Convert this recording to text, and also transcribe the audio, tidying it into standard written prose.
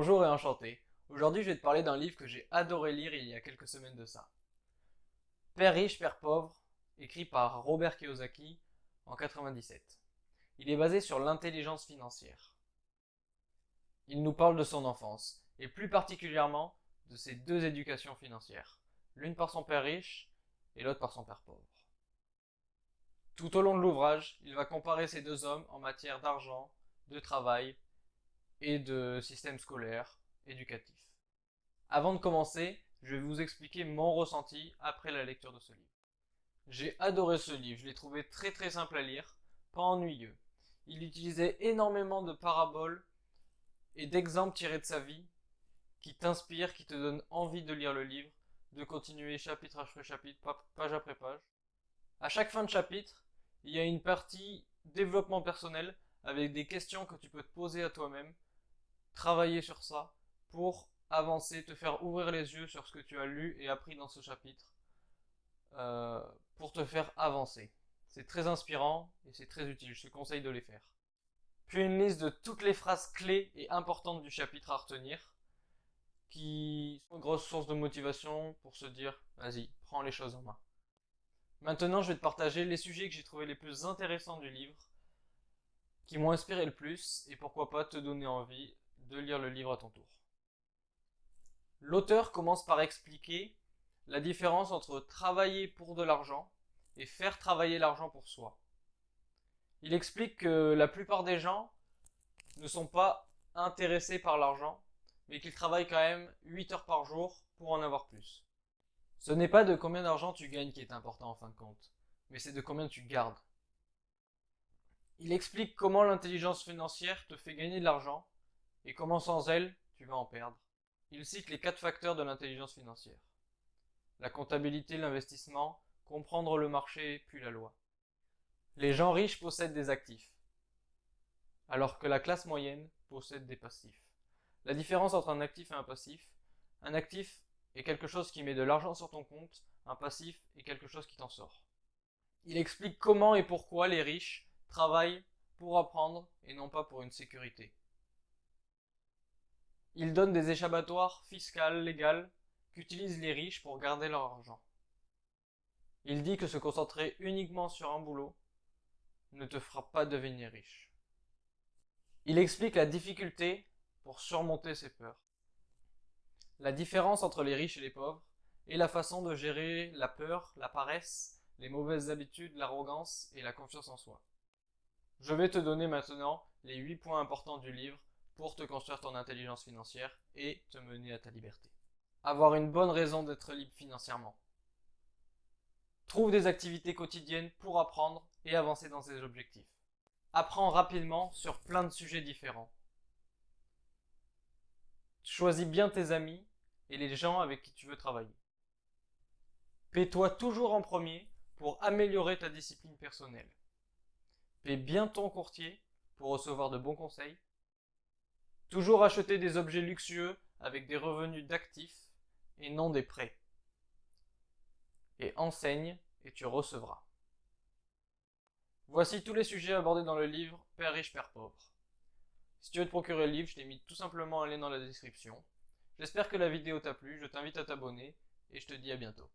Bonjour et enchanté. Aujourd'hui, je vais te parler d'un livre que j'ai adoré lire il y a quelques semaines de ça. Père riche, père pauvre, écrit par Robert Kiyosaki en 97. Il est basé sur l'intelligence financière. Il nous parle de son enfance, et plus particulièrement de ses deux éducations financières, l'une par son père riche et l'autre par son père pauvre. Tout au long de l'ouvrage, il va comparer ces deux hommes en matière d'argent, de travail et de système scolaire, éducatif. Avant de commencer, je vais vous expliquer mon ressenti après la lecture de ce livre. J'ai adoré ce livre, je l'ai trouvé très simple à lire, pas ennuyeux. Il utilisait énormément de paraboles et d'exemples tirés de sa vie qui t'inspirent, qui te donnent envie de lire le livre, de continuer chapitre après chapitre, page après page. À chaque fin de chapitre, il y a une partie développement personnel avec des questions que tu peux te poser à toi-même, travailler sur ça pour avancer, te faire ouvrir les yeux sur ce que tu as lu et appris dans ce chapitre pour te faire avancer. C'est très inspirant et c'est très utile, je te conseille de les faire. Puis une liste de toutes les phrases clés et importantes du chapitre à retenir, qui sont une grosse source de motivation pour se dire, vas-y, prends les choses en main. Maintenant, je vais te partager les sujets que j'ai trouvés les plus intéressants du livre, qui m'ont inspiré le plus, et pourquoi pas te donner envie de lire le livre à ton tour. L'auteur commence par expliquer la différence entre travailler pour de l'argent et faire travailler l'argent pour soi. Il explique que la plupart des gens ne sont pas intéressés par l'argent, mais qu'ils travaillent quand même 8 heures par jour pour en avoir plus. Ce n'est pas de combien d'argent tu gagnes qui est important en fin de compte, mais c'est de combien tu gardes. Il explique comment l'intelligence financière te fait gagner de l'argent et comment sans elle, tu vas en perdre. Il cite les 4 facteurs de l'intelligence financière. La comptabilité, l'investissement, comprendre le marché, puis la loi. Les gens riches possèdent des actifs, alors que la classe moyenne possède des passifs. La différence entre un actif et un actif est quelque chose qui met de l'argent sur ton compte, un passif est quelque chose qui t'en sort. Il explique comment et pourquoi les riches travaillent pour apprendre et non pas pour une sécurité. Il donne des échappatoires fiscales, légales, qu'utilisent les riches pour garder leur argent. Il dit que se concentrer uniquement sur un boulot ne te fera pas devenir riche. Il explique la difficulté pour surmonter ses peurs. La différence entre les riches et les pauvres et la façon de gérer la peur, la paresse, les mauvaises habitudes, l'arrogance et la confiance en soi. Je vais te donner maintenant les 8 points importants du livre pour te construire ton intelligence financière et te mener à ta liberté. Avoir une bonne raison d'être libre financièrement. Trouve des activités quotidiennes pour apprendre et avancer dans ses objectifs. Apprends rapidement sur plein de sujets différents. Choisis bien tes amis et les gens avec qui tu veux travailler. Paie-toi toujours en premier pour améliorer ta discipline personnelle. Paie bien ton courtier pour recevoir de bons conseils. Toujours acheter des objets luxueux avec des revenus d'actifs et non des prêts. Et enseigne et tu recevras. Voici tous les sujets abordés dans le livre Père riche, père pauvre. Si tu veux te procurer le livre, je t'ai mis tout simplement un lien dans la description. J'espère que la vidéo t'a plu, je t'invite à t'abonner et je te dis à bientôt.